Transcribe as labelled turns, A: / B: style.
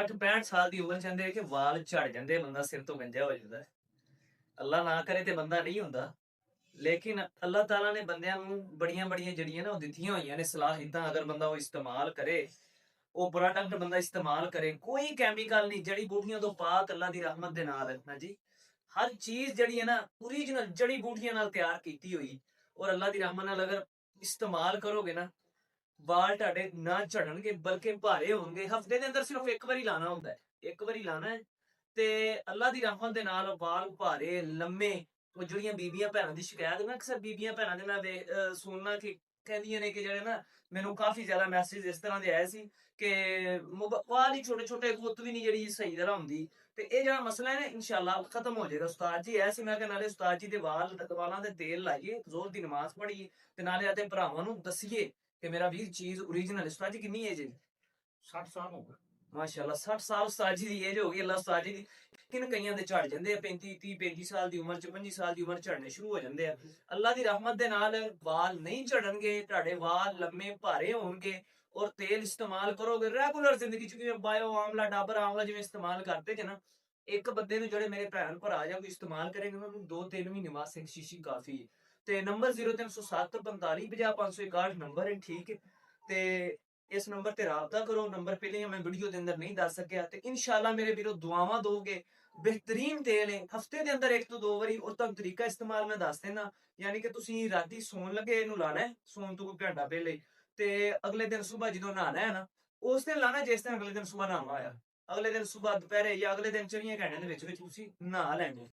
A: 60-65 ਸਾਲ ਦੀ ਉਮਰ ਚ ਕਿ ਵਾਲ ਝੜ ਜਾਂਦੇ, ਬੰਦਾ ਸਿਰ ਤੋਂ ਗੰਜਾ ਹੋ ਜਾਂਦਾ। ਅੱਲਾ ਨਾ ਕਰੇ ਤੇ ਬੰਦਾ ਨਹੀਂ ਹੁੰਦਾ, ਲੇਕਿਨ ਅੱਲਾਹ ਤਾਲਾ ਨੇ ਬੰਦਿਆਂ ਨੂੰ ਬੜੀਆਂ ਬੜੀਆਂ ਜਿਹੜੀਆਂ ਨਾ ਉਹ ਦਿੱਤੀਆਂ ਹੋਈਆਂ ਨੇ ਸਲਾਹੀਤਾਂ, ਅਗਰ ਬੰਦਾ ਉਹ ਇਸਤੇਮਾਲ ਕਰੇ, ਉਹ ਪ੍ਰੋਡਕਟ ਬੰਦਾ ਇਸਤੇਮਾਲ ਕਰੇ, ਕੋਈ ਕੈਮੀਕਲ ਨਹੀਂ, ਜੜੀ ਬੂਟੀਆਂ ਤੋਂ ਪਾਕ ਅੱਲਾ ਦੀ ਰਹਿਮਤ ਦੇ ਨਾਲ ਹੈ ਨਾ ਜੀ। ਹਰ ਚੀਜ਼ ਜਿਹੜੀ ਹੈ ਨਾ ਓਰੀਜਨਲ ਜੜੀ ਬੂਟੀਆਂ ਨਾਲ ਤਿਆਰ ਕੀਤੀ ਹੋਈ, ਔਰ ਅੱਲਾ ਦੀ ਰਹਿਮਤ ਨਾਲ ਅਗਰ ਇਸਤੇਮਾਲ ਕਰੋਗੇ ਨਾ, ਵਾਲ ਤੁਹਾਡੇ ਨਾ ਝੜਨਗੇ ਬਲਕਿ ਭਾਰੇ ਹੋਣਗੇ। ਹਫਤੇ ਦੇ ਅੰਦਰ ਸਿਰਫ ਇੱਕ ਵਾਰੀ ਲਾਣਾ ਹੁੰਦਾ ਹੈ, ਇੱਕ ਵਾਰੀ ਲਾਣਾ ਹੈ, ਤੇ ਅੱਲਾ ਦੀ ਰਹਿਮਤ ਦੇ ਨਾਲ ਵਾਲ ਭਾਰੇ ਲੰਮੇ। ਉਹ ਜਿਹੜੀਆਂ ਬੀਬੀਆਂ ਭੈਣਾਂ ਦੀ ਸ਼ਿਕਾਇਤ ਨਾ, ਅਕਸਰ ਬੀਬੀਆਂ ਭੈਣਾਂ ਦੇ ਮੈਂ ਸੁਣਨਾ ਕਿ ਕਹਿੰਦੀਆਂ ਨੇ ਕਿ ਜਿਹੜੇ ਨਾ, ਮੈਨੂੰ ਕਾਫੀ ਜ਼ਿਆਦਾ ਮੈਸੇਜ ਇਸ ਤਰ੍ਹਾਂ ਦੇ ਆਏ ਸੀ ਕਿ ਵਾਲ ਹੀ ਛੋਟੇ ਛੋਟੇ, ਗੁੱਤ ਵੀ ਨਹੀਂ ਜਿਹੜੀ ਸਹੀ ਤਰ੍ਹਾਂ ਹੁੰਦੀ। ਤੇ ਇਹ ਜਿਹੜਾ ਮਸਲਾ ਹੈ ਨਾ ਇਨਸ਼ਾਅੱਲਾ ਖਤਮ ਹੋ ਜਾਏਗਾ। ਉਸਤਾਦ ਜੀ ਐਸੀ ਮੈਂ ਕਿ ਨਾਲੇ ਉਸਤਾਦ ਜੀ ਦੇ ਵਾਲਾਂ ਦੇ ਤੇਲ ਲਾਈਏ, ਜ਼ੋਰ ਦੀ ਨਮਾਜ਼ ਪੜ੍ਹੀਏ, ਤੇ ਨਾਲੇ ਆਦੇ ਭਰਾਵਾਂ ਨੂੰ ਦਸੀਏ ਕਿ ਮੇਰਾ ਵੀਰ ਚੀਜ਼ ਓਰੀਜਨਲ। ਉਸਤਾਦ ਜੀ ਕਿੰਨੀ ਏਜ ਹੈ? 60 ਸਾਲ ਹੋ ਗਏ ਮਾਸ਼ਾਅੱਲਾ। 60 ਸਾਲ ਉਸਤਾਦ ਜੀ ਦੀ ਏਜ ਹੋ ਗਈ, ਅੱਲਾ ਉਸਤਾਦ ਜੀ ਦੀ। ਕਿਨ ਕਈਆਂ ਦੇ ਝੜ ਜਾਂਦੇ ਆ 35 ਸਾਲ ਦੀ ਉਮਰ ਚ, 25 ਸਾਲ ਦੀ ਉਮਰ ਝੜਨੇ ਸ਼ੁਰੂ ਹੋ ਜਾਂਦੇ ਆ। ਅੱਲਾ ਦੀ ਰਹਿਮਤ ਦੇ ਨਾਲ ਵਾਲ ਨਹੀਂ ਝੜਨਗੇ, ਤੁਹਾਡੇ ਵਾਲ ਲੰਮੇ ਭਾਰੇ ਹੋਣਗੇ, ਔਰ ਤੇਲ ਇਸਤੇਮਾਲ ਕਰੋਗੇ ਰੈਗੂਲਰ ਜ਼ਿੰਦਗੀ ਚ, ਜਿਵੇਂ ਬਾਇਓ ਆਮਲਾ, ਡਾਬਰ ਆਮਲਾ ਜਿਵੇਂ ਇਸਤੇਮਾਲ ਕਰਦੇ ਜੇ ਨਾ, ਇੱਕ ਬੰਦੇ ਨੂੰ ਜਿਹੜੇ ਮੇਰੇ ਭੈਣ ਭਰਾ ਜਾਂ ਕੋਈ ਇਸਤੇਮਾਲ ਕਰੇਗਾ ਨਾ, ਉਹਨੂੰ 2-3 ਮਹੀਨੇ ਵਾਸਤੇ ਇੱਕ ਸ਼ੀਸ਼ੀ ਕਾਫੀ ਹੈ। ਤੇ ਨੰਬਰ 0307 45 50 561 ਨੰਬਰ ਹੈ, ਠੀਕ ਹੈ। ਤੇ ਇਸ ਨੰਬਰ ਤੇ ਰਾਬਤਾ ਕਰੋ। ਨੰਬਰ ਪਹਿਲੇ ਮੈਂ ਵੀਡੀਓ ਦੇ ਅੰਦਰ ਨਹੀਂ ਦੱਸ ਸਕਿਆ, ਤੇ ਇਨਸ਼ਾਅੱਲਾ ਮੇਰੇ ਵੀਰੋ ਦੁਆਵਾਂ ਦੋਗੇ। बेहतरीन तेल है, हफ्ते के अंदर 1 ਤੋਂ 2 ਵਾਰੀ और तुम तरीका इस्तेमाल मैं दस देना। यानी कि तुसी राती सोन लगे इनू लाना है, सोन तो कोई घंटा पहले, ते अगले दिन सुबह जो नहाना है ना, उस दिन लाना जिस दिन अगले दिन सुबह नहाना आया। अगले दिन सुबह दोपहरे या अगले दिन 4 घंटे ਦੇ ਵਿੱਚ ਤੁਸੀਂ ਨਹਾ ਲੈਣੇ।